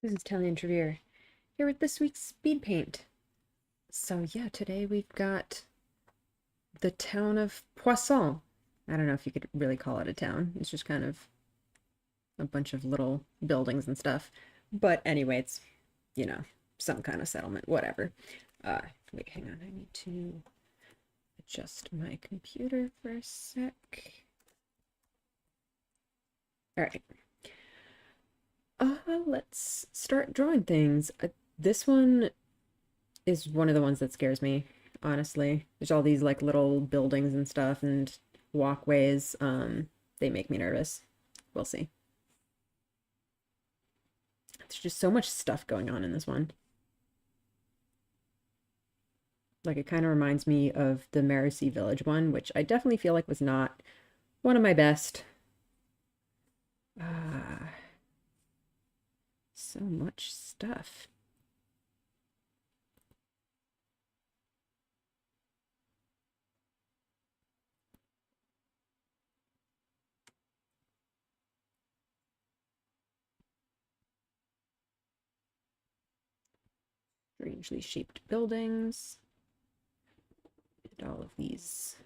This is Telly Trevere here with this week's speed paint. So yeah, today we've got the town of Poisson. I don't know if you could really call it a town. It's just kind of a bunch of little buildings and stuff. But anyway, it's, you know, some kind of settlement, whatever. Wait, hang on. I need to adjust my computer for a sec. All right. Let's start drawing things. This one is one of the ones that scares me, honestly. There's all these like little buildings and stuff and walkways. They make me nervous. We'll see. There's just so much stuff going on in this one. Like it kind of reminds me of the Marassi Village one, which I definitely feel like was not one of my best. So much stuff. Strangely shaped buildings. And all of these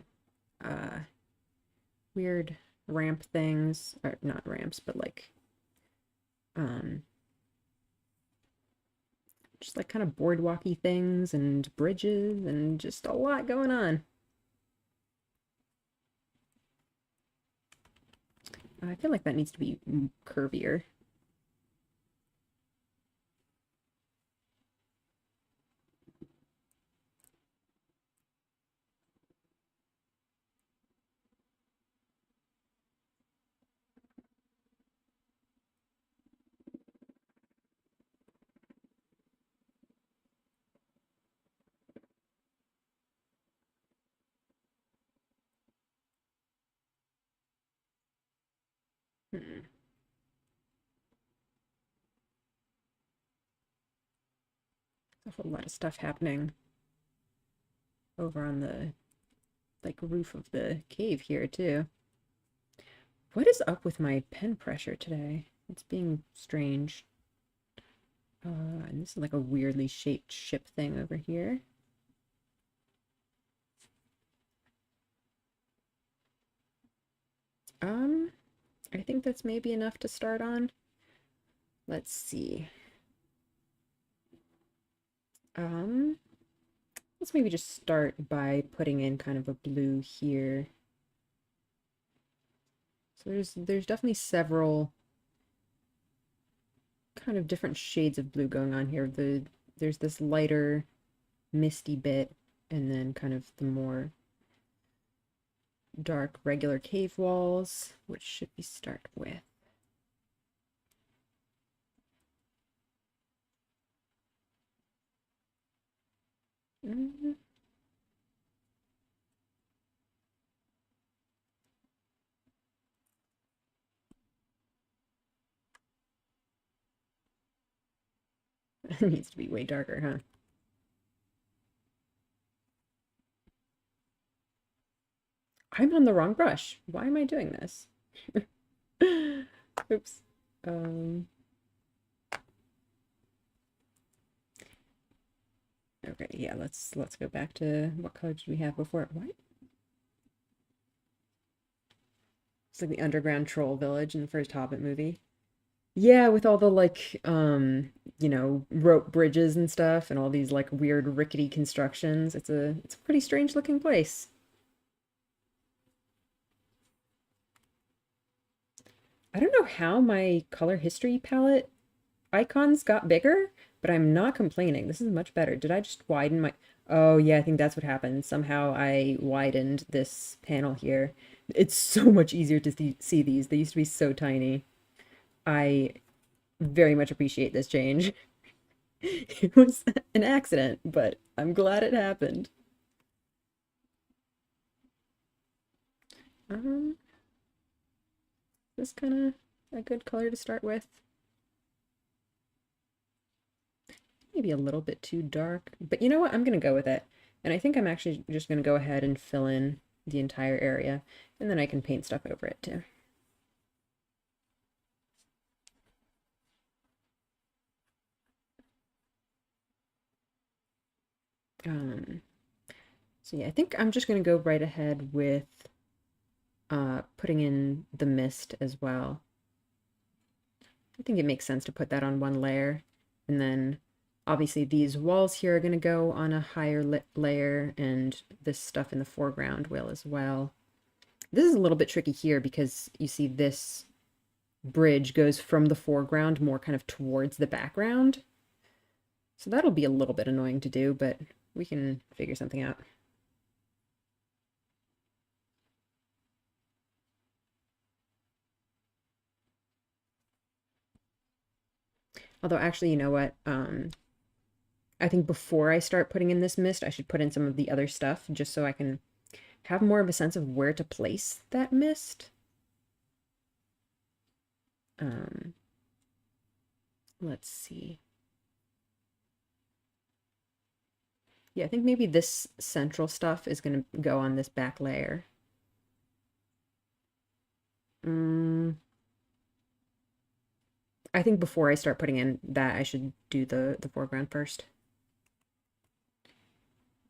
weird ramp things, or not ramps, but like just like kind of boardwalky things and bridges and just a lot going on. I feel like that needs to be curvier. Hmm. There's a lot of stuff happening over on the like roof of the cave here too. What is up with my pen pressure today? It's being strange. And this is like a weirdly shaped ship thing over here. I think that's maybe enough to start on. Let's see. Let's maybe just start by putting in kind of a blue here. So there's definitely several kind of different shades of blue going on here. There's this lighter misty bit and then kind of the more dark regular cave walls, which should we start with? Mm-hmm. It needs to be way darker, huh? I'm on the wrong brush. Why am I doing this? Oops. Okay, yeah, let's go back to what color did we have before? What? It's like the underground troll village in the first Hobbit movie. Yeah, with all the like rope bridges and stuff and all these like weird rickety constructions. It's a pretty strange looking place. I don't know how my color history palette icons got bigger, but I'm not complaining. This is much better. Did I just widen my... Oh, yeah, I think that's what happened. Somehow I widened this panel here. It's so much easier to see these. They used to be so tiny. I very much appreciate this change. It was an accident, but I'm glad it happened. Um, this kind of a good color to start with. Maybe a little bit too dark, but you know what? I'm gonna go with it. And I think I'm actually just gonna go ahead and fill in the entire area, and then I can paint stuff over it too. So yeah, I think I'm just going to go right ahead with putting in the mist as well. I think it makes sense to put that on one layer. And then obviously these walls here are going to go on a higher layer, and this stuff in the foreground will as well. This is a little bit tricky here because you see this bridge goes from the foreground more kind of towards the background. So that'll be a little bit annoying to do, but we can figure something out. Although actually, you know what? I think before I start putting in this mist, I should put in some of the other stuff just so I can have more of a sense of where to place that mist. Um, let's see. Yeah, I think maybe this central stuff is going to go on this back layer. I think before I start putting in that, I should do the foreground first.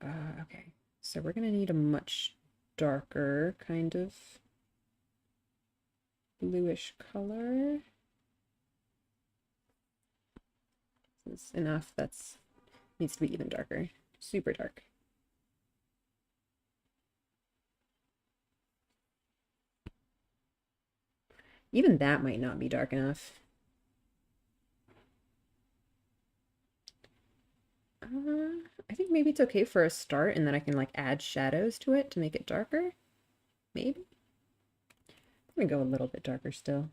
Okay, so we're going to need a much darker kind of bluish color. This is enough. That's needs to be even darker. Super dark. Even that might not be dark enough. I think maybe it's okay for a start, and then I can like add shadows to it to make it darker. Maybe. I'm gonna go a little bit darker still.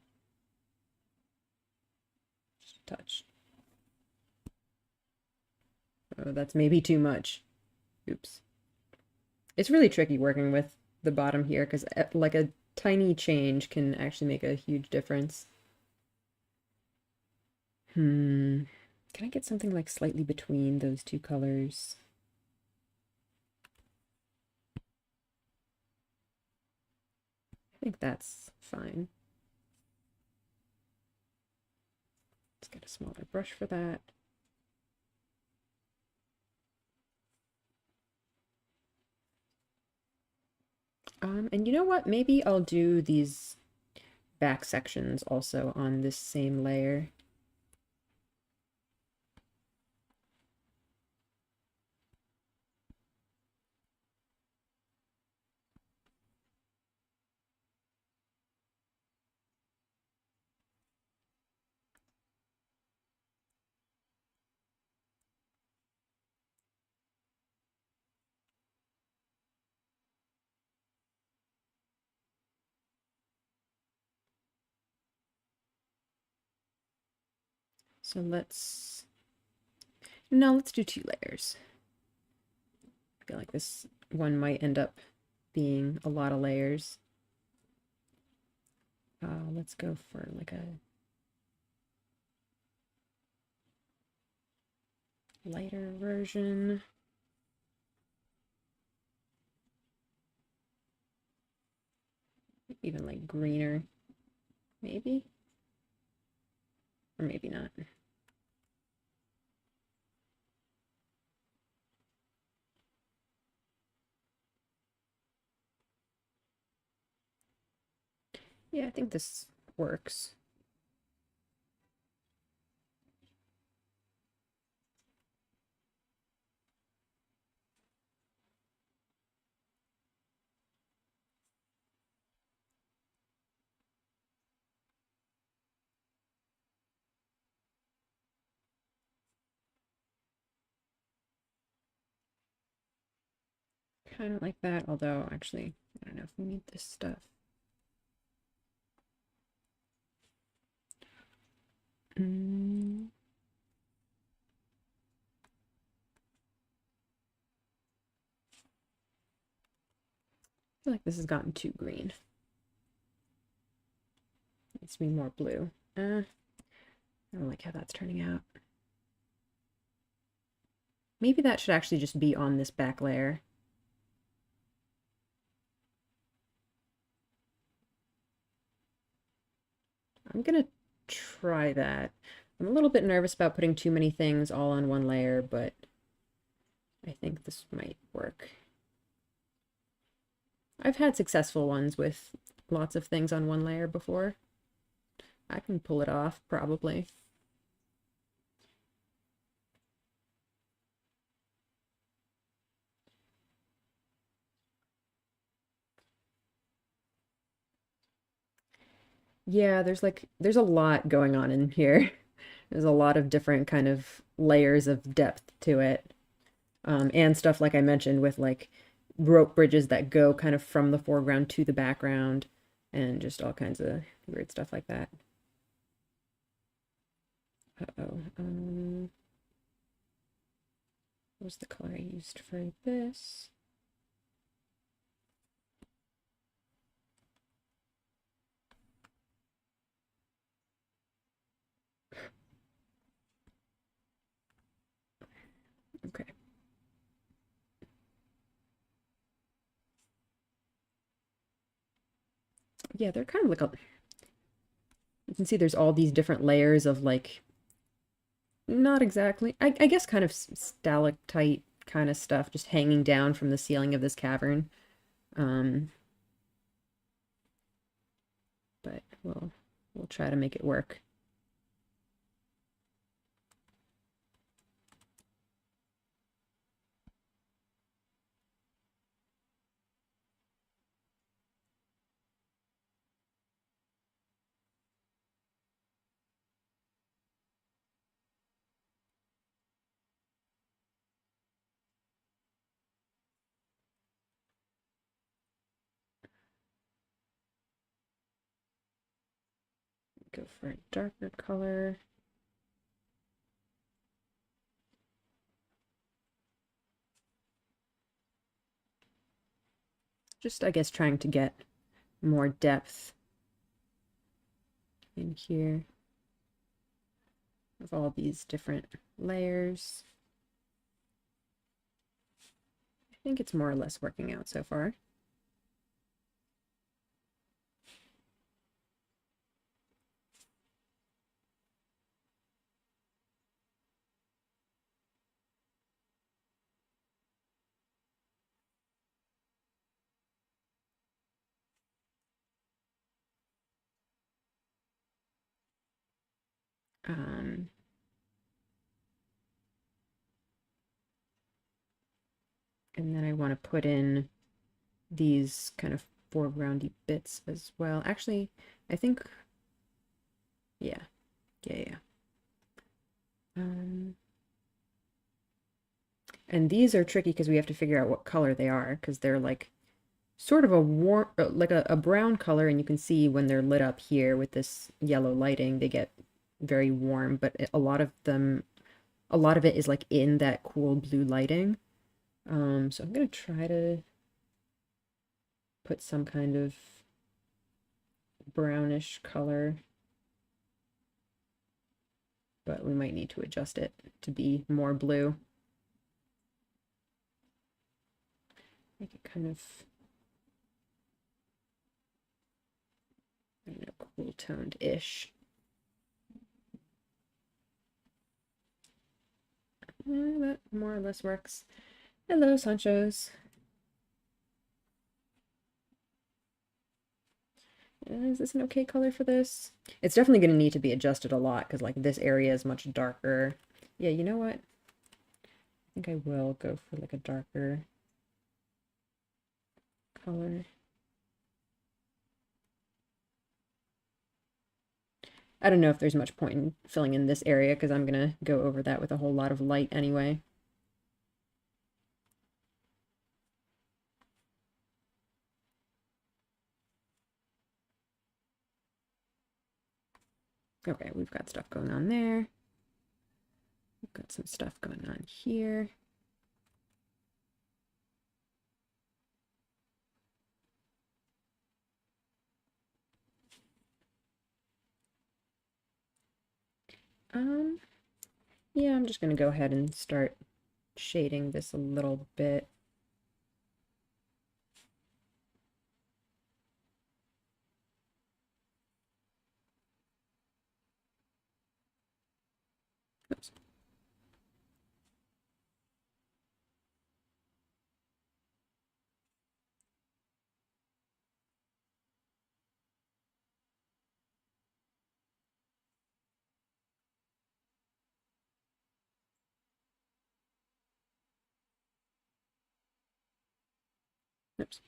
Just a touch. Oh, that's maybe too much. Oops. It's really tricky working with the bottom here because like a tiny change can actually make a huge difference. Can I get something like slightly between those two colors? I think that's fine. Let's get a smaller brush for that. And you know what? Maybe I'll do these back sections also on this same layer. So let's do 2 layers. I feel like this one might end up being a lot of layers. Let's go for like a lighter version. Even like greener, maybe? Or maybe not. Yeah, I think this works. Kind of like that, although actually, I don't know if we need this stuff. I feel like this has gotten too green. It needs to be more blue. I don't like how that's turning out. Maybe that should actually just be on this back layer. I'm gonna try that. I'm a little bit nervous about putting too many things all on one layer, but I think this might work. I've had successful ones with lots of things on one layer before. I can pull it off, probably. Yeah, there's a lot going on in here. There's a lot of different kind of layers of depth to it. And stuff like I mentioned with like rope bridges that go kind of from the foreground to the background and just all kinds of weird stuff like that. Uh-oh. What was the color I used for this? Okay. Yeah, they're kind of like a, you can see there's all these different layers of like, not exactly, I guess kind of stalactite kind of stuff just hanging down from the ceiling of this cavern. Um, but we'll try to make it work. Go for a darker color. Just, I guess, trying to get more depth in here of all these different layers. I think it's more or less working out so far. Um, and then I want to put in these kind of foregroundy bits as well. Actually, I think, yeah, yeah. And these are tricky because we have to figure out what color they are because they're like sort of a warm, like a brown color, and you can see when they're lit up here with this yellow lighting, they get very warm, but a lot of them, a lot of it is like in that cool blue lighting. So I'm gonna try to put some kind of brownish color, but we might need to adjust it to be more blue. Make it kind of, I don't know, cool toned-ish. That more or less works. Hello, Sanchos. Is this an okay color for this? It's definitely going to need to be adjusted a lot because like this area is much darker. Yeah, you know what? I think I will go for like a darker color. I don't know if there's much point in filling in this area because I'm going to go over that with a whole lot of light anyway. Okay, we've got stuff going on there. We've got some stuff going on here. Yeah, I'm just going to go ahead and start shading this a little bit. Oops. Oops.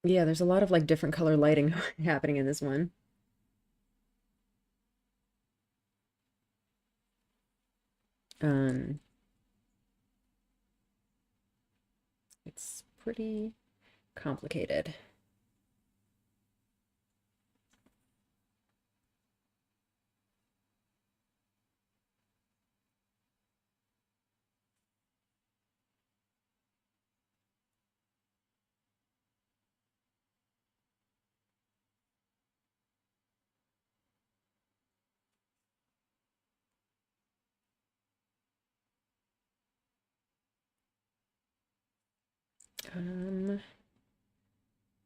Yeah, there's a lot of like different color lighting happening in this one. Um, it's pretty complicated. Um,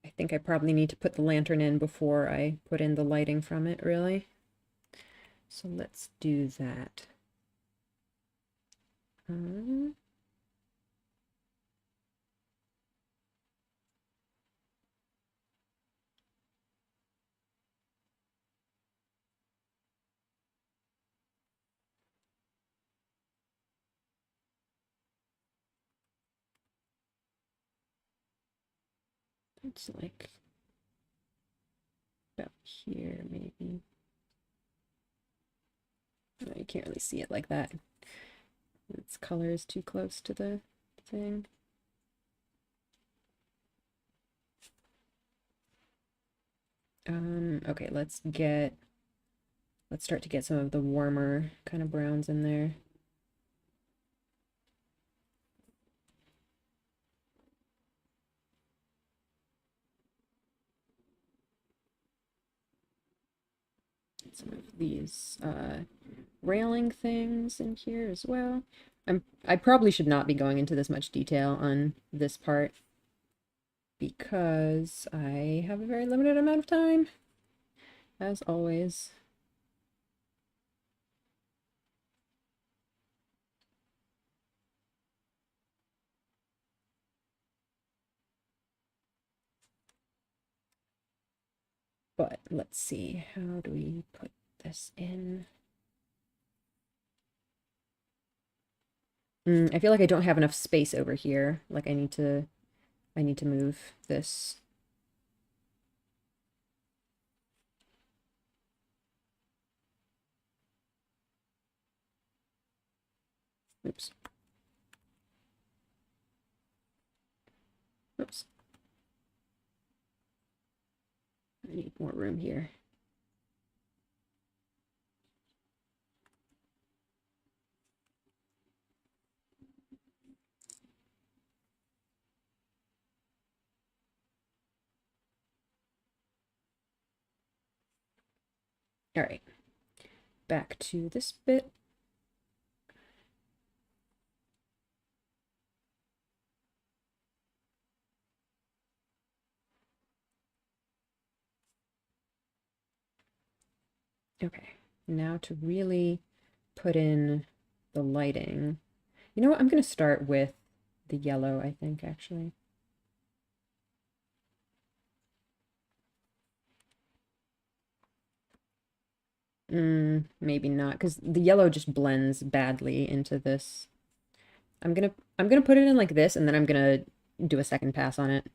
I think I probably need to put the lantern in before I put in the lighting from it, really. So let's do that. Um, it's like about here, maybe. No, you can't really see it like that. Its color is too close to the thing. Okay, let's start to get some of the warmer kind of browns in there. Some of these railing things in here as well. I probably should not be going into this much detail on this part because I have a very limited amount of time, as always. But let's see, how do we put this in? I feel like I don't have enough space over here. Like I need to move this. Oops. Oops. I need more room here. All right. Back to this bit. Okay. Now to really put in the lighting. You know what? I'm going to start with the yellow, I think, actually. Maybe not, because the yellow just blends badly into this. I'm gonna put it in like this, and then I'm gonna do a second pass on it.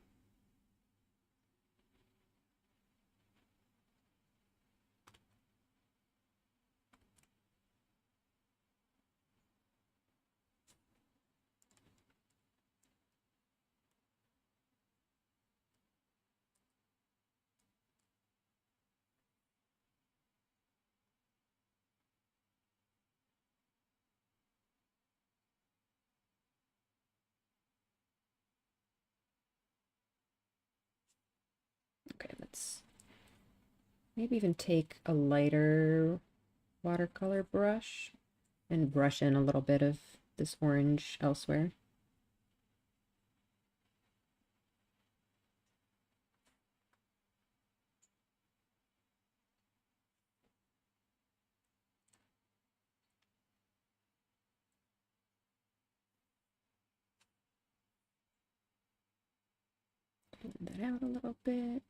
Okay, let's maybe even take a lighter watercolor brush and brush in a little bit of this orange elsewhere. out a little bit.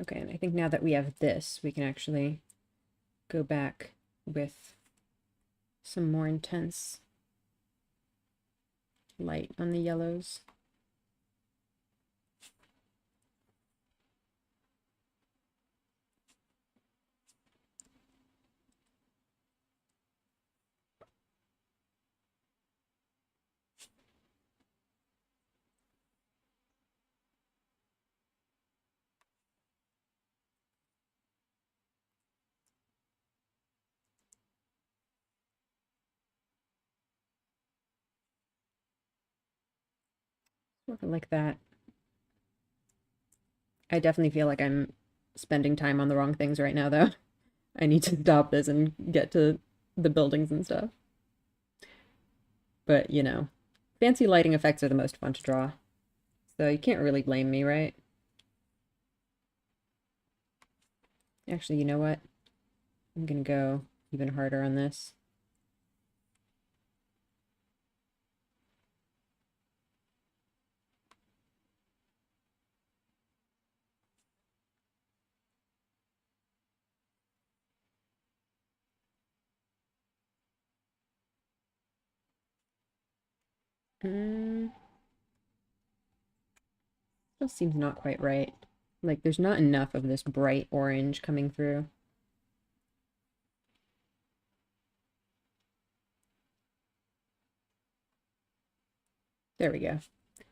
Okay, and I think now that we have this, we can actually go back with some more intense light on the yellows. Sort of like that. I definitely feel like I'm spending time on the wrong things right now, though. I need to stop this and get to the buildings and stuff. But, you know, fancy lighting effects are the most fun to draw. So you can't really blame me, right? Actually, you know what? I'm gonna go even harder on this. Mm, still seems not quite right. Like, there's not enough of this bright orange coming through. There we go.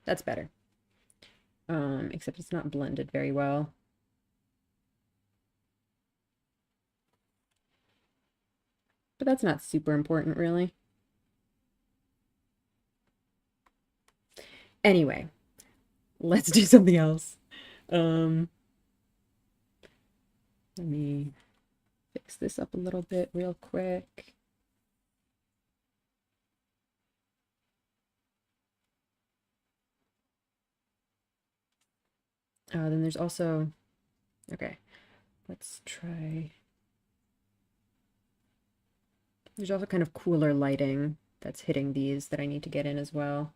That's better. Except it's not blended very well. But that's not super important, really. Anyway, let's do something else. Um, Let me fix this up a little bit real quick. Then there's also, okay, let's try. There's also kind of cooler lighting that's hitting these that I need to get in as well.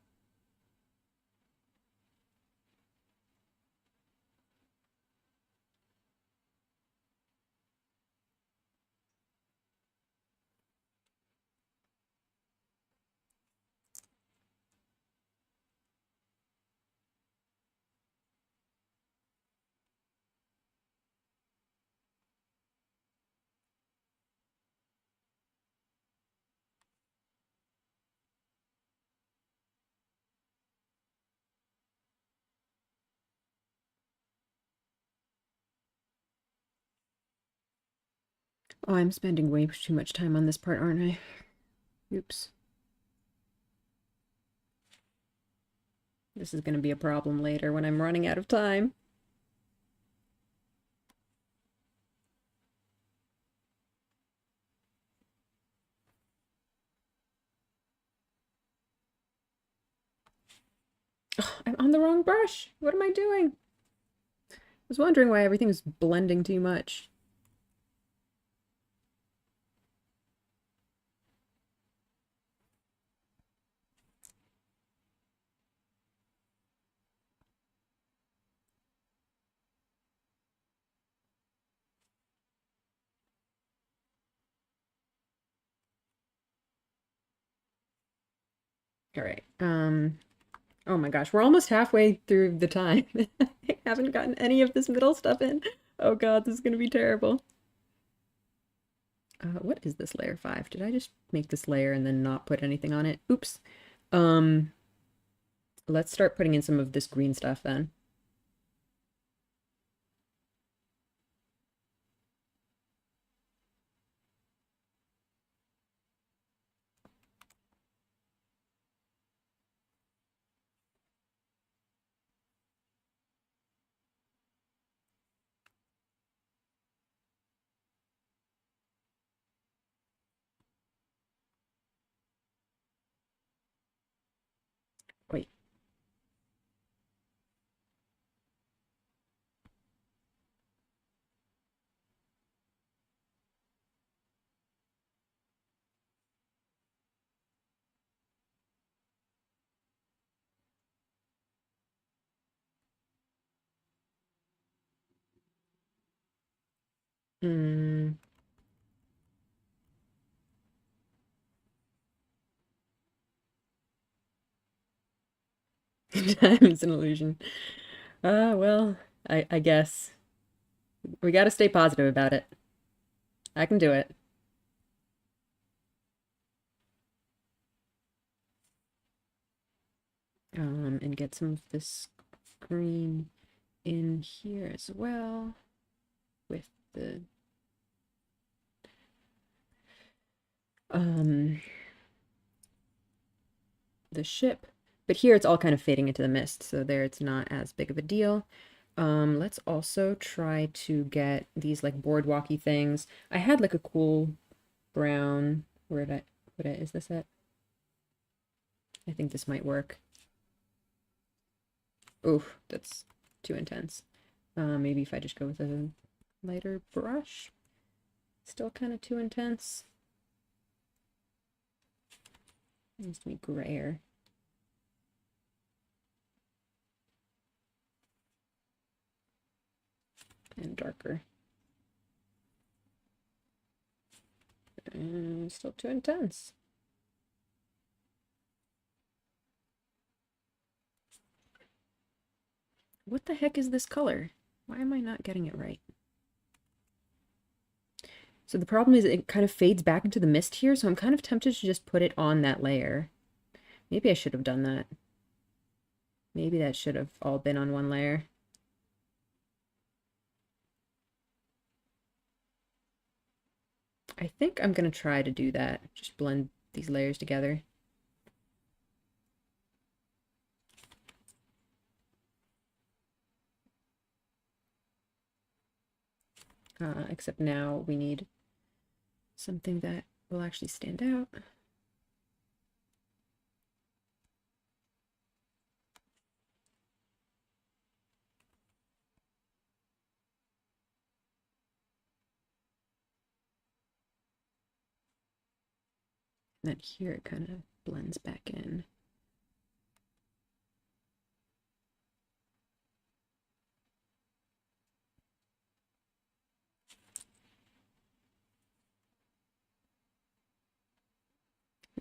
Oh, I'm spending way too much time on this part, aren't I? Oops. This is going to be a problem later when I'm running out of time. Oh, I'm on the wrong brush. What am I doing? I was wondering why everything was blending too much. All right. Oh my gosh, we're almost halfway through the time. I haven't gotten any of this middle stuff in. Oh god, this is gonna be terrible. What is this layer 5? Did I just make this layer and then not put anything on it? Oops. Um, let's start putting in some of this green stuff then. Wait. Mm. Time's an illusion. Well, I guess we got to stay positive about it. I can do it. And get some of this green in here as well with um the ship. But here it's all kind of fading into the mist, so there it's not as big of a deal. Let's also try to get these like boardwalky things. I had like a cool brown. Is this it? I think this might work. Oof, that's too intense. Maybe if I just go with a lighter brush. Still kind of too intense. It needs to be grayer. And darker. And still too intense. What the heck is this color? Why am I not getting it right? So the problem is it kind of fades back into the mist here, so I'm kind of tempted to just put it on that layer. Maybe I should have done that. Maybe that should have all been on one layer. I think I'm going to try to do that. Just blend these layers together. Except now we need something that will actually stand out. And then here it kind of blends back in.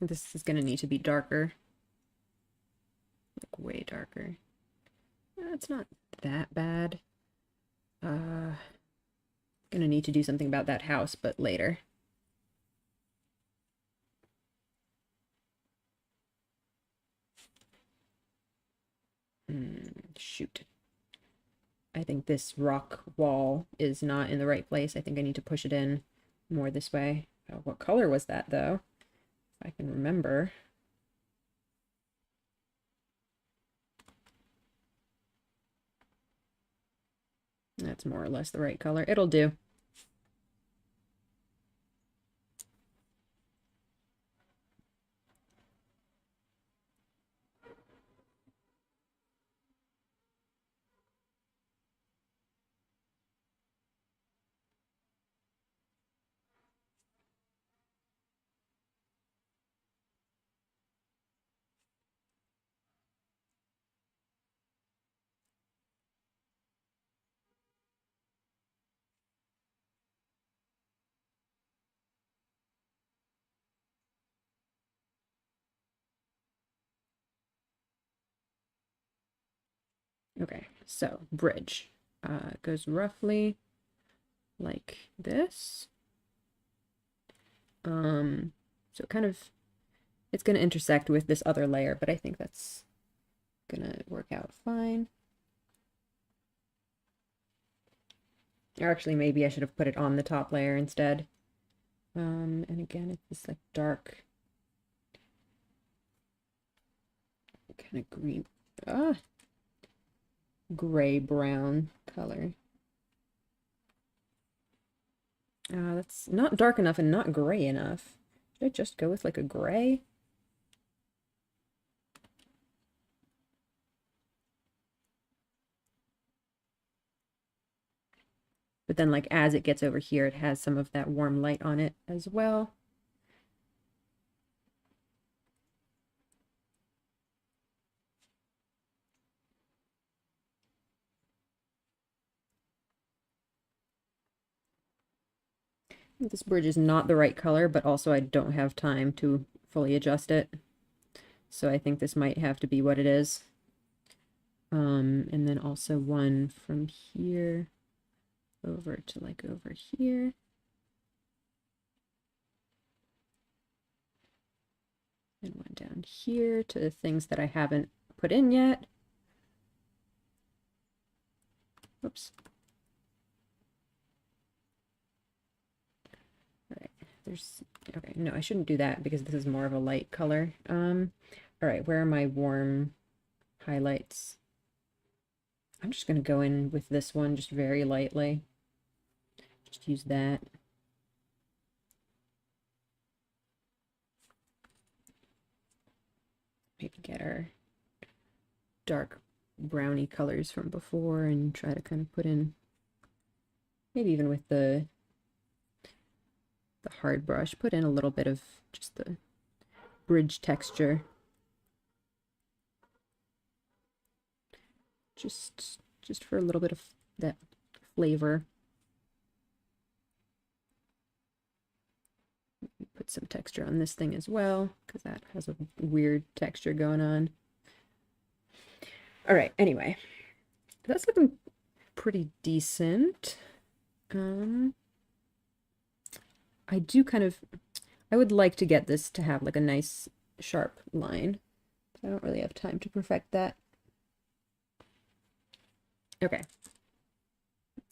This is going to need to be darker. Like way darker. It's not that bad. Gonna need to do something about that house, but later. Shoot. I think this rock wall is not in the right place. I think I need to push it in more this way. Oh, what color was that, though? If I can remember. That's more or less the right color. It'll do. Okay, so bridge goes roughly like this. So kind of, it's going to intersect with this other layer, but I think that's going to work out fine. Or actually, maybe I should have put it on the top layer instead. And again, it's this like dark, kind of green, gray brown color. That's not dark enough and not gray enough. Should I just go with like a gray? But then like as it gets over here, it has some of that warm light on it as well. This bridge is not the right color, but also I don't have time to fully adjust it. So I think this might have to be what it is. And then also one from here over to like over here. And one down here to things that I haven't put in yet. Whoops. All right, okay, no, I shouldn't do that because this is more of a light color. All right, where are my warm highlights? I'm just gonna go in with this one just very lightly. Just use that. Maybe get our dark browny colors from before and try to kind of put in, maybe even with the hard brush, put in a little bit of just the bridge texture. Just for a little bit of that flavor. Put some texture on this thing as well, because that has a weird texture going on. All right, anyway, that's looking pretty decent. I do kind of, I would like to get this to have like a nice sharp line, but I don't really have time to perfect that. Okay.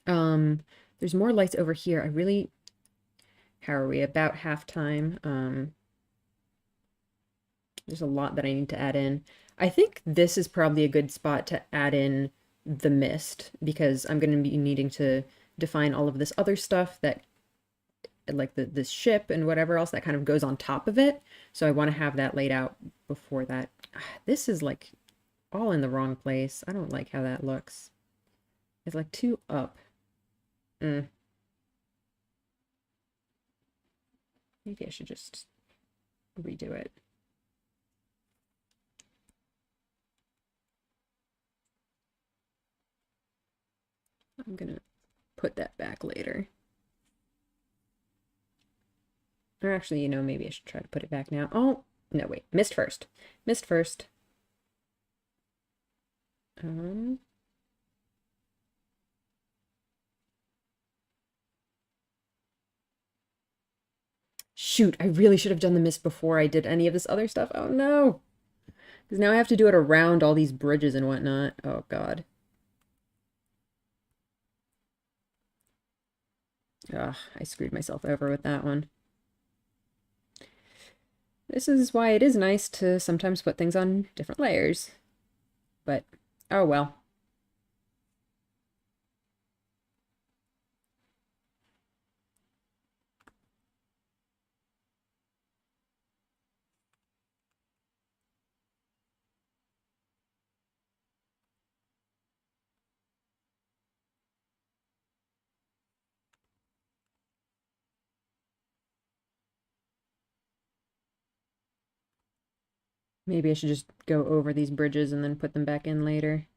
There's more lights over here. How are we? About halftime. There's a lot that I need to add in. I think this is probably a good spot to add in the mist because I'm going to be needing to define all of this other stuff that like this ship and whatever else that kind of goes on top of it. So I want to have that laid out before that. This is like all in the wrong place. I don't like how that looks. It's like too up. Maybe I should just redo it. I'm gonna put that back later. Or actually, maybe I should try to put it back now. Oh, no, wait. Mist first. Mist first. Shoot, I really should have done the mist before I did any of this other stuff. Oh, no. Because now I have to do it around all these bridges and whatnot. Oh, God. Ugh, I screwed myself over with that one. This is why it is nice to sometimes put things on different layers. But, oh well. Maybe I should just go over these bridges and then put them back in later.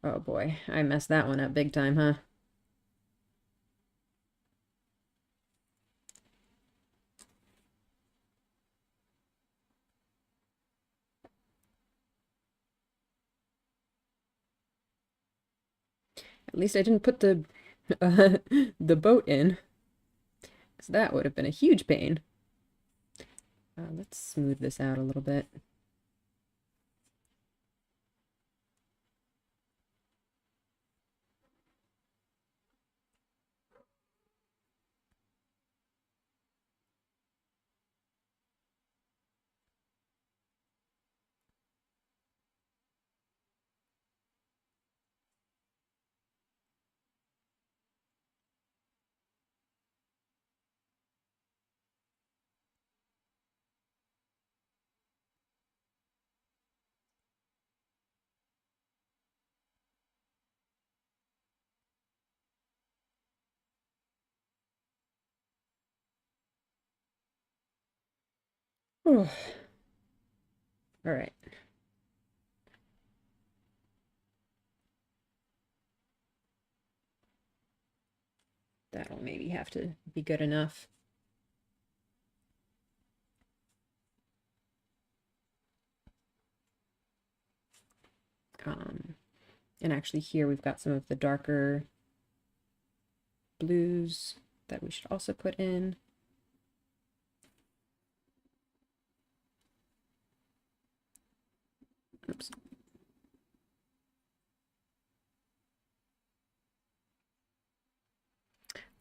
Oh boy, I messed that one up big time, huh? At least I didn't put the the boat in, because that would have been a huge pain. Let's smooth this out a little bit. Oh. All right. That'll maybe have to be good enough. And actually here we've got some of the darker blues that we should also put in. Oops.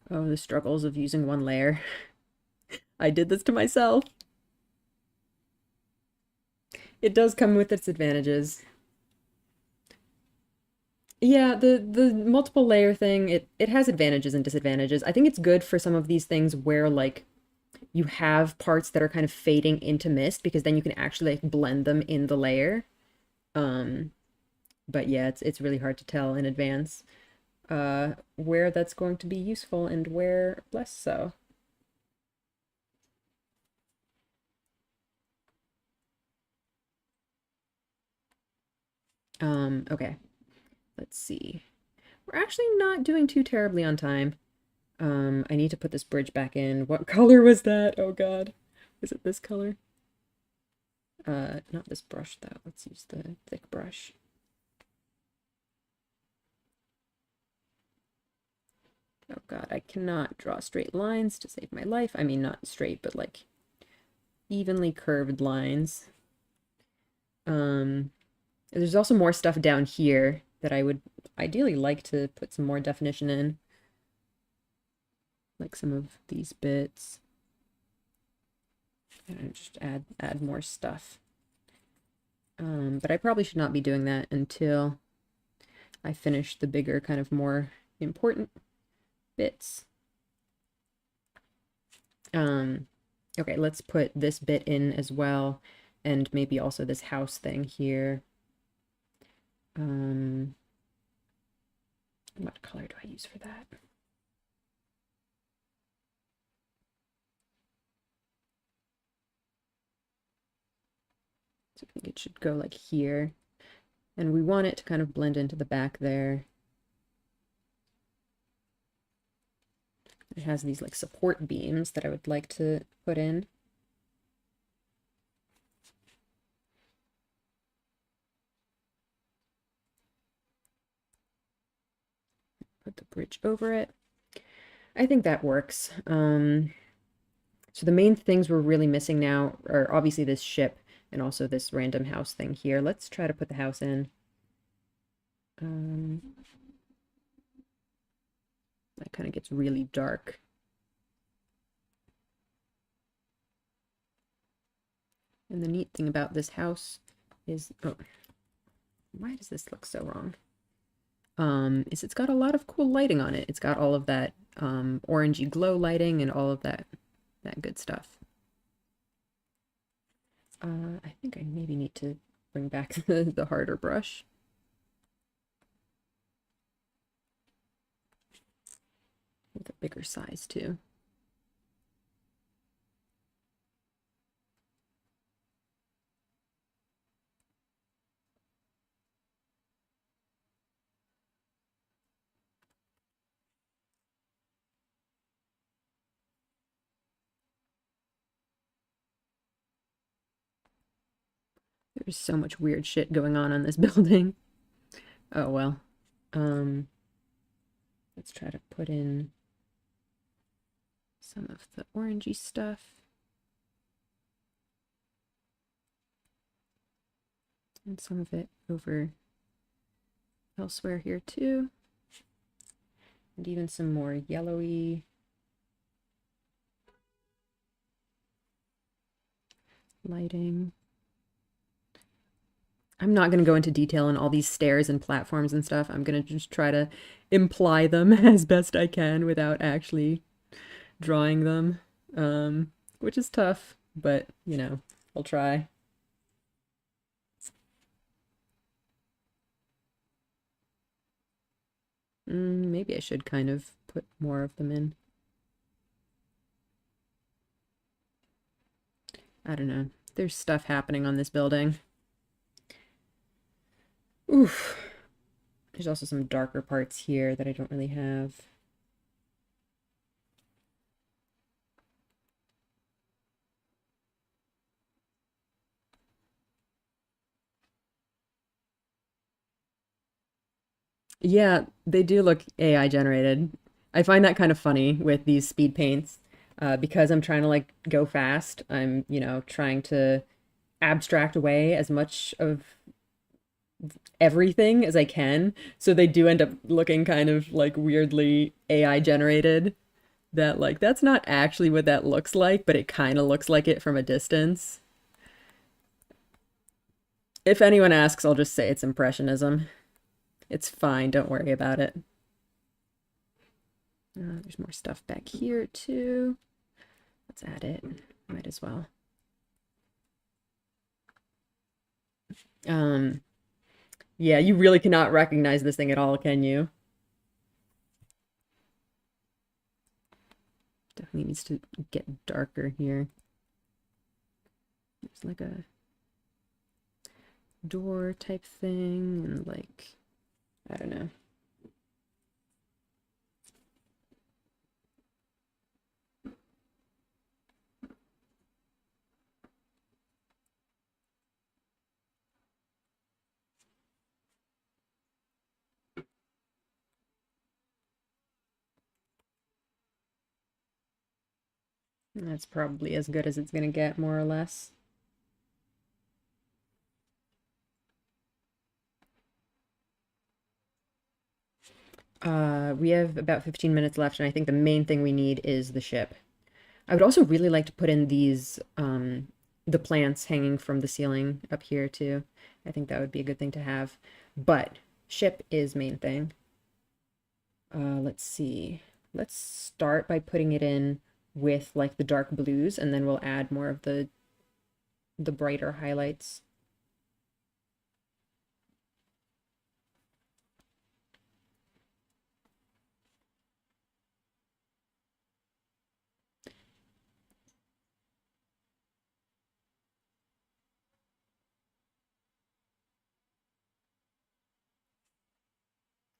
Oh, the struggles of using one layer. I did this to myself. It does come with its advantages. Yeah, the multiple layer thing, it has advantages and disadvantages. I think it's good for some of these things where like you have parts that are kind of fading into mist because then you can actually like blend them in the layer. But yeah, it's really hard to tell in advance where that's going to be useful and where less so. Okay. Let's see. We're actually not doing too terribly on time. I need to put this bridge back in. What color was that? Oh God. Was it this color? Not this brush though. Let's use the thick brush. Oh God, I cannot draw straight lines to save my life. I mean, not straight, but like evenly curved lines. There's also more stuff down here that I would ideally like to put some more definition in. Like some of these bits. And just add more stuff. But I probably should not be doing that until I finish the bigger, kind of more important bits. Okay, let's put this bit in as well, and maybe also this house thing here. What color do I use for that? So I think it should go like here. And we want it to kind of blend into the back there. It has these like support beams that I would like to put in. Put the bridge over it. I think that works. So the main things we're really missing now are obviously this ship and also this random house thing here. Let's try to put the house in. That kind of gets really dark. And the neat thing about this house is, oh, why does this look so wrong? Is it's got a lot of cool lighting on it. It's got all of that orangey glow lighting and all of that good stuff. I think I maybe need to bring back the harder brush. With a bigger size too. There's so much weird shit going on this building. Oh well. Let's try to put in some of the orangey stuff. And some of it over elsewhere here too. And even some more yellowy lighting. I'm not going to go into detail on all these stairs and platforms and stuff. I'm going to just try to imply them as best I can without actually drawing them, which is tough, but, you know, I'll try. Maybe I should kind of put more of them in. I don't know. There's stuff happening on this building. Oof. There's also some darker parts here that I don't really have. Yeah, they do look AI generated. I find that kind of funny with these speed paints, because I'm trying to like go fast. I'm, trying to abstract away as much of everything as I can. So they do end up looking kind of like weirdly AI generated. That like that's not actually what that looks like, but it kind of looks like it from a distance. If anyone asks, I'll just say it's impressionism. It's fine, don't worry about it. There's more stuff back here too. Let's add it. Might as well. Um, yeah, you really cannot recognize this thing at all, can you? Definitely needs to get darker here. There's like a door type thing and like, I don't know. That's probably as good as it's gonna get, more or less. We have about 15 minutes left, and I think the main thing we need is the ship. I would also really like to put in these, the plants hanging from the ceiling up here too. I think that would be a good thing to have. But ship is main thing. Let's see. Let's start by putting it in with like the dark blues, and then we'll add more of the brighter highlights.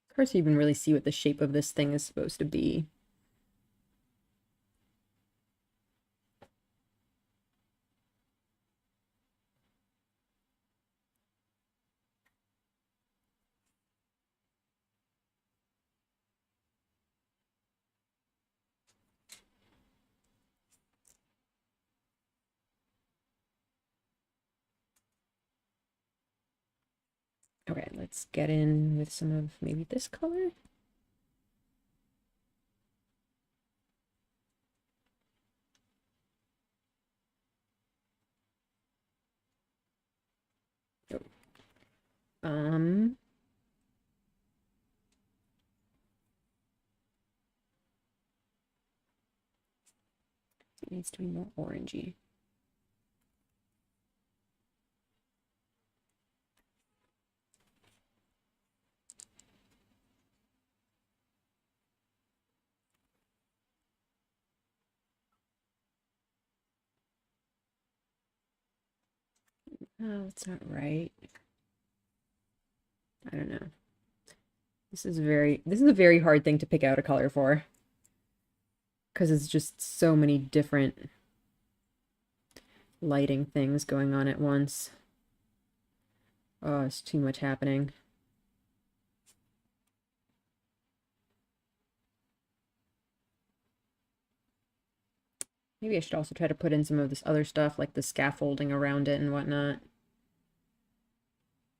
Of course, you even really see what the shape of this thing is supposed to be. Okay, let's get in with some of maybe this color. Oh. Um, it needs to be more orangey. Oh, it's not right. I don't know. This is a very hard thing to pick out a color for, because it's just so many different lighting things going on at once. Oh, it's too much happening. Maybe I should also try to put in some of this other stuff, like the scaffolding around it and whatnot.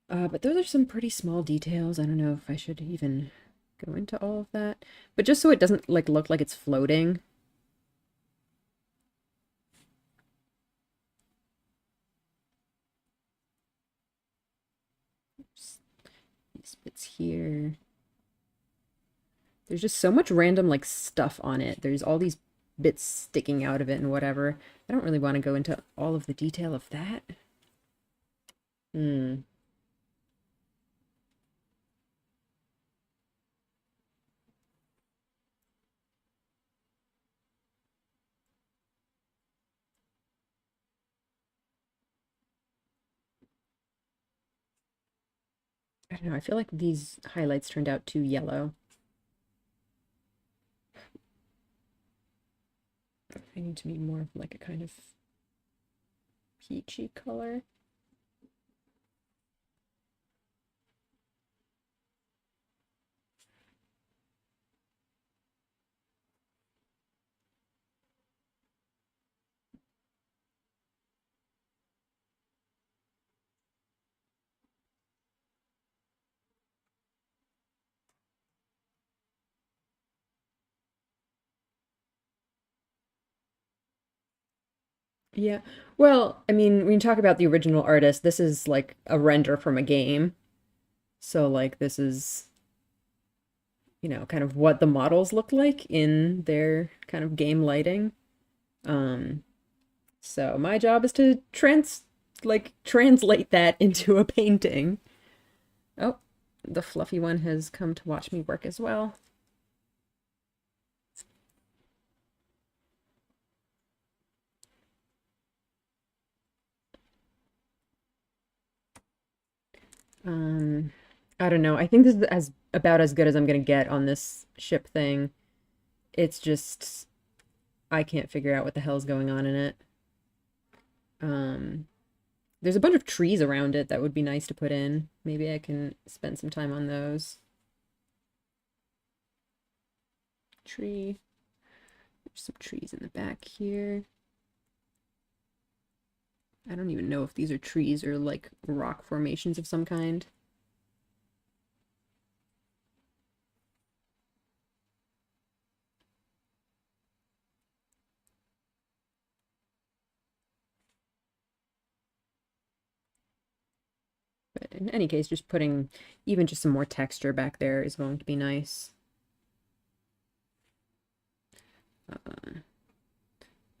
But those are some pretty small details. I don't know if I should even go into all of that. But just so it doesn't like look like it's floating. Oops. These bits here. There's just so much random like stuff on it. There's all these bits sticking out of it and whatever. I don't really want to go into all of the detail of that. Hmm. I don't know. I feel like these highlights turned out too yellow. I need to be more of like a kind of peachy color. Yeah. Well, I mean, when you talk about the original artist, this is like a render from a game. So like this is, kind of what the models look like in their kind of game lighting. Um, so my job is to translate that into a painting. Oh, the fluffy one has come to watch me work as well. Um, I don't know. I think this is as about as good as I'm gonna get on this ship thing. It's just I can't figure out what the hell's going on in it. Um, there's a bunch of trees around it that would be nice to put in. Maybe I can spend some time on those. Tree. There's some trees in the back here. I don't even know if these are trees or like rock formations of some kind. But in any case, just putting even just some more texture back there is going to be nice.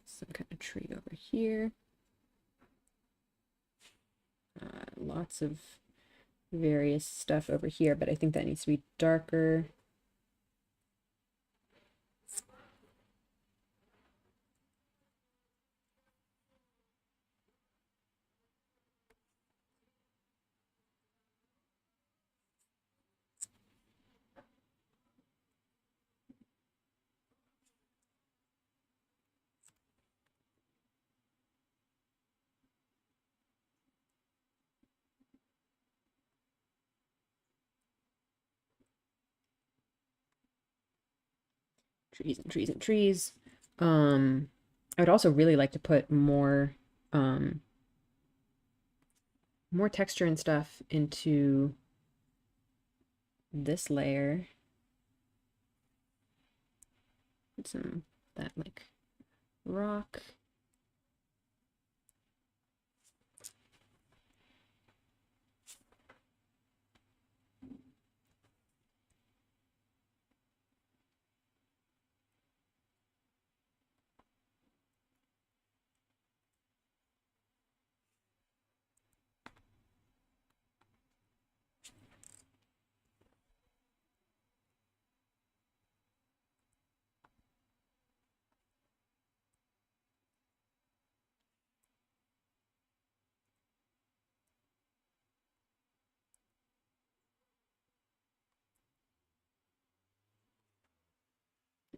Some kind of tree over here. Lots of various stuff over here, but I think that needs to be darker. Trees and trees and trees. I would also really like to put um, more texture and stuff into this layer. Put some that like rock.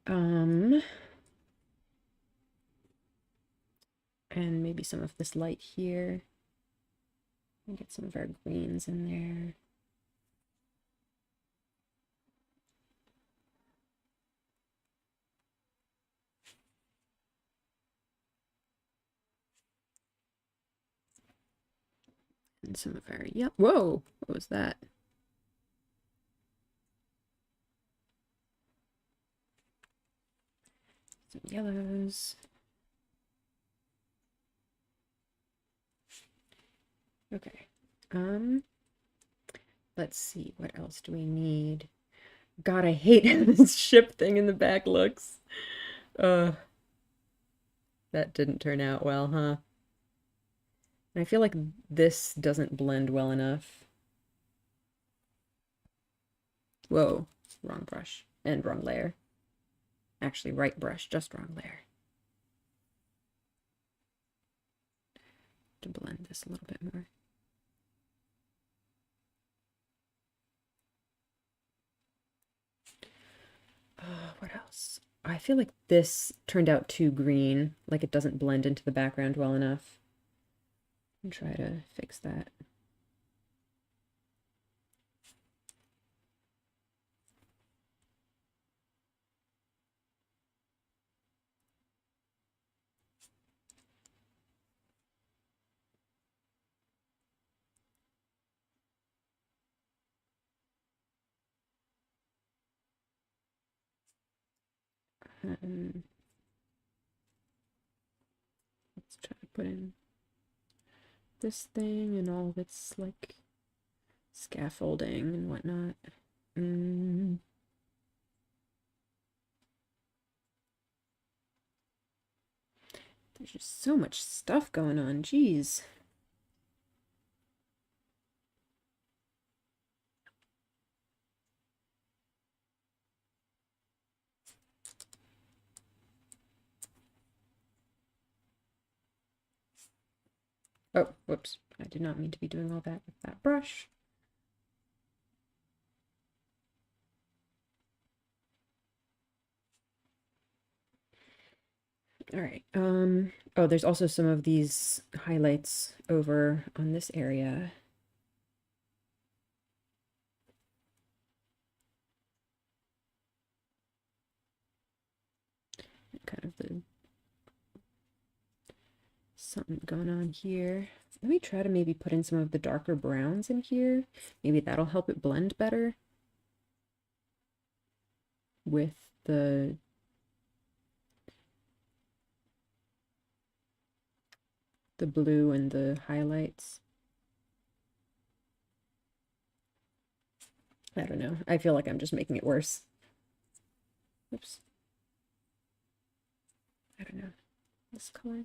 Um, and maybe some of this light here. And get some of our greens in there. And some of our, yep. Whoa, what was that? Some yellows. Okay. Let's see, what else do we need? God, I hate how this ship thing in the back looks. Uh, that didn't turn out well, huh? And I feel like this doesn't blend well enough. Whoa, wrong brush and wrong layer. Actually, right brush, just wrong layer. To blend this a little bit more. What else? I feel like this turned out too green, like it doesn't blend into the background well enough. And try to fix that. Let's try to put in this thing and all of its like scaffolding and whatnot. There's just so much stuff going on, jeez. Oh, whoops. I did not mean to be doing all that with that brush. All right. Oh, there's also some of these highlights over on this area. Kind of the something going on here. Let me try to maybe put in some of the darker browns in here. Maybe that'll help it blend better with the blue and the highlights. I don't know. I feel like I'm just making it worse. Oops. I don't know. This color.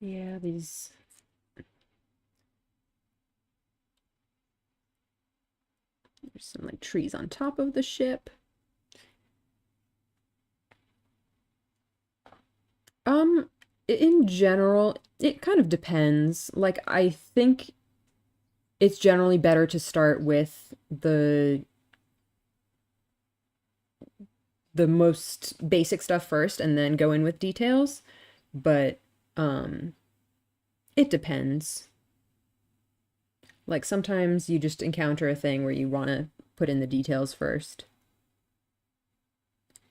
Yeah, these. There's some like trees on top of the ship. In general, it kind of depends. Like, I think it's generally better to start with the most basic stuff first and then go in with details, but it depends. Like, sometimes you just encounter a thing where you want to put in the details first.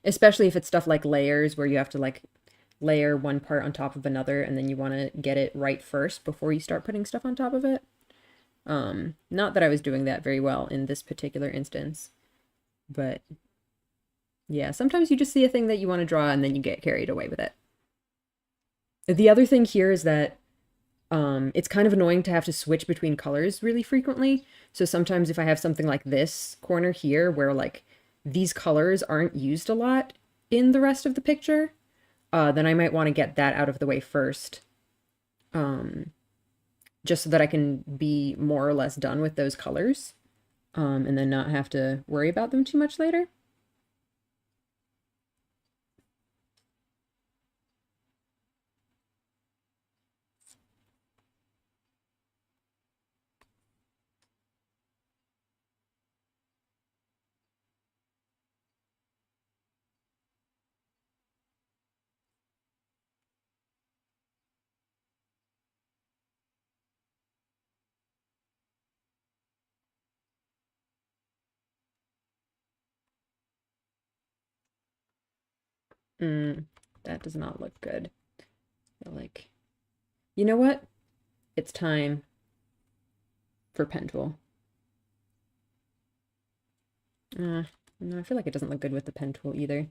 Especially if it's stuff like layers where you have to like layer one part on top of another and then you want to get it right first before you start putting stuff on top of it. Not that I was doing that very well in this particular instance, but yeah, sometimes you just see a thing that you want to draw and then you get carried away with it. The other thing here is that it's kind of annoying to have to switch between colors really frequently. So sometimes if I have something like this corner here where like these colors aren't used a lot in the rest of the picture, then I might want to get that out of the way first. Just so that I can be more or less done with those colors, and then not have to worry about them too much later. That does not look good. Like, you know what? It's time for pen tool. No, I feel like it doesn't look good with the pen tool either.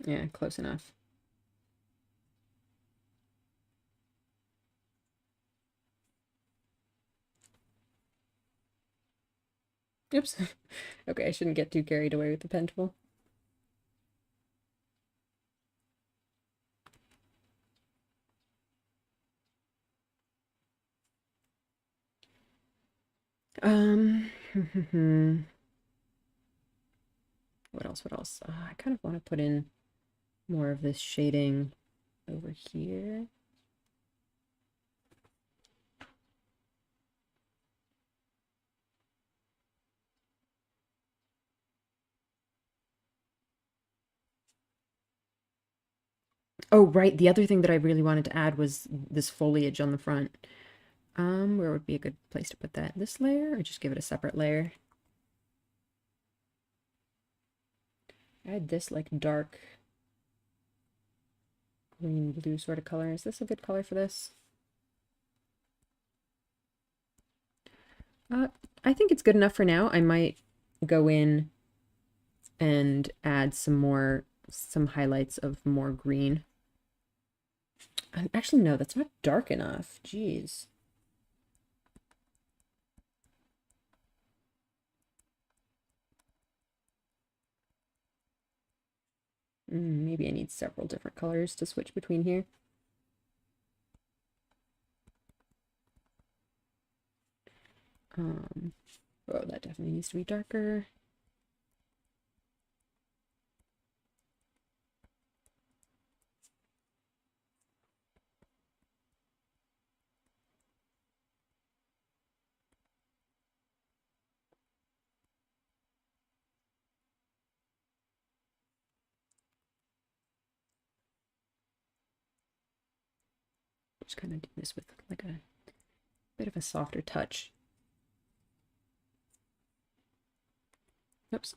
Yeah, close enough. Oops. Okay, I shouldn't get too carried away with the pen tool. What else? What else? I kind of want to put in more of this shading over here. Oh, right. The other thing that I really wanted to add was this foliage on the front. Where would be a good place to put that? This layer, or just give it a separate layer? I had this like dark green blue sort of color. Is this a good color for this? I think it's good enough for now. I might go in and add some highlights of more green. Actually, no, that's not dark enough. Jeez. Maybe I need several different colors to switch between here. Oh, that definitely needs to be darker. Just kind of do this with like a bit of a softer touch. Oops.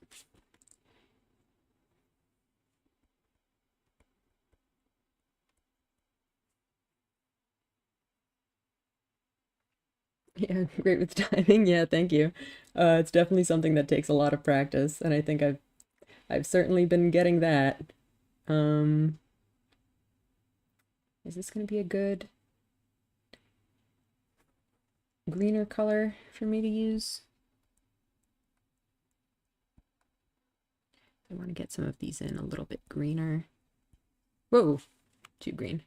Yeah, great with timing. Yeah, thank you. It's definitely something that takes a lot of practice, and I think I've certainly been getting that. Um, is this going to be a good greener color for me to use? I want to get some of these in a little bit greener. Whoa, too green.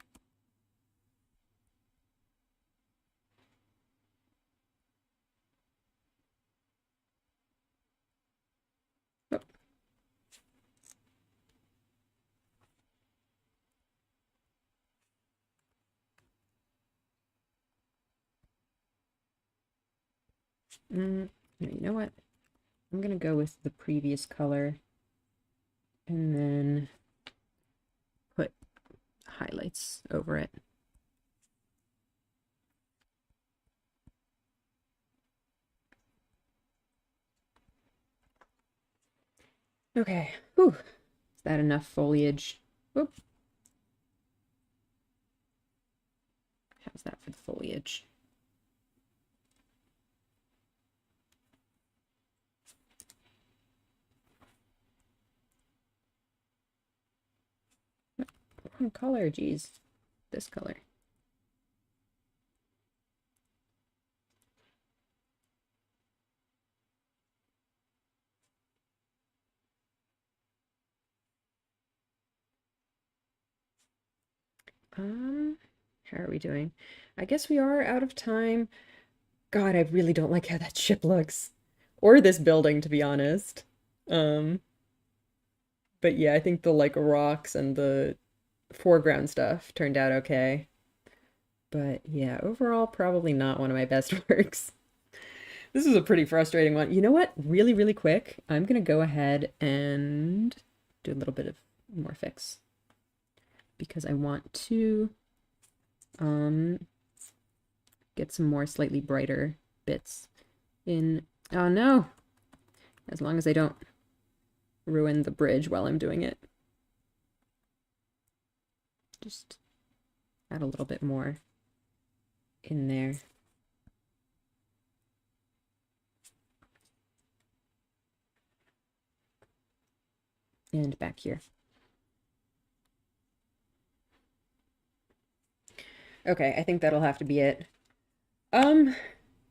Oh. No, you know what? I'm gonna go with the previous color and then put highlights over it. Okay. Whew. Is that enough foliage? Whoop. How's that for the foliage? Wrong color, geez. This color. How are we doing? I guess we are out of time. God, I really don't like how that ship looks. Or this building, to be honest. Um, but yeah, I think the like rocks and the foreground stuff turned out okay. But yeah, overall, probably not one of my best works. This is a pretty frustrating one. You know what? Really, really quick, I'm gonna go ahead and do a little bit of more fix because I want to get some more slightly brighter bits in. Oh no! As long as I don't ruin the bridge while I'm doing it. Just add a little bit more in there. And back here. Okay, I think that'll have to be it.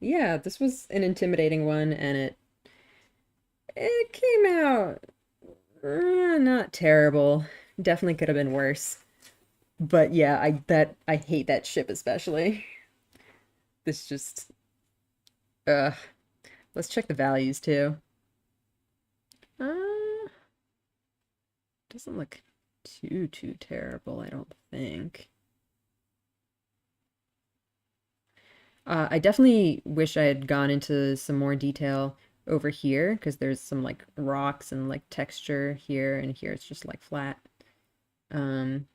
Yeah, this was an intimidating one, and it came out not terrible. Definitely could have been worse. But yeah, I hate that ship especially. This just let's check the values too. Uh doesn't look too terrible, I don't think. I definitely wish I had gone into some more detail over here because there's some like rocks and like texture here, and here it's just like flat. Um,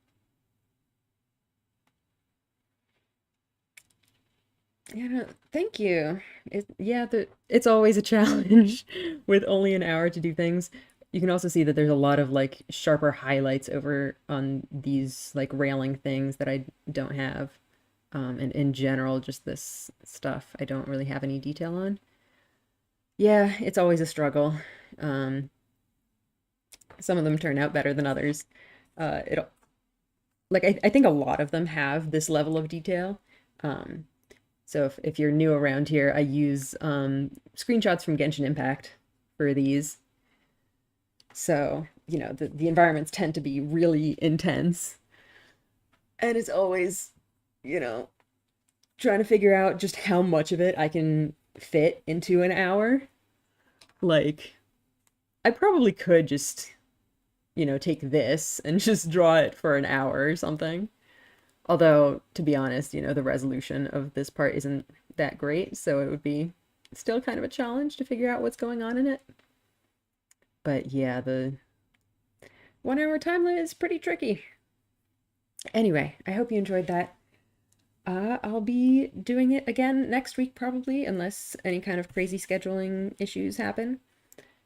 yeah, thank you. Yeah, it's always a challenge with only an hour to do things. You can also see that there's a lot of like sharper highlights over on these like railing things that I don't have. And in general, just this stuff I don't really have any detail on. Yeah, it's always a struggle. Um, some of them turn out better than others. It like I think a lot of them have this level of detail. Um, so if you're new around here, I use screenshots from Genshin Impact for these. So, you know, the environments tend to be really intense. And it's always, you know, trying to figure out just how much of it I can fit into an hour. Like, I probably could just, you know, take this and just draw it for an hour or something. Although, to be honest, you know, the resolution of this part isn't that great, so it would be still kind of a challenge to figure out what's going on in it. But yeah, the 1 hour time limit is pretty tricky. Anyway, I hope you enjoyed that. I'll be doing it again next week probably, unless any kind of crazy scheduling issues happen.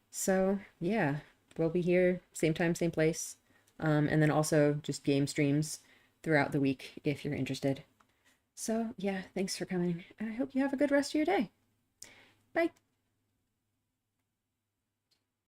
So yeah, we'll be here same time, same place. And then also just game streams throughout the week if you're interested. So yeah, thanks for coming. I hope you have a good rest of your day. Bye.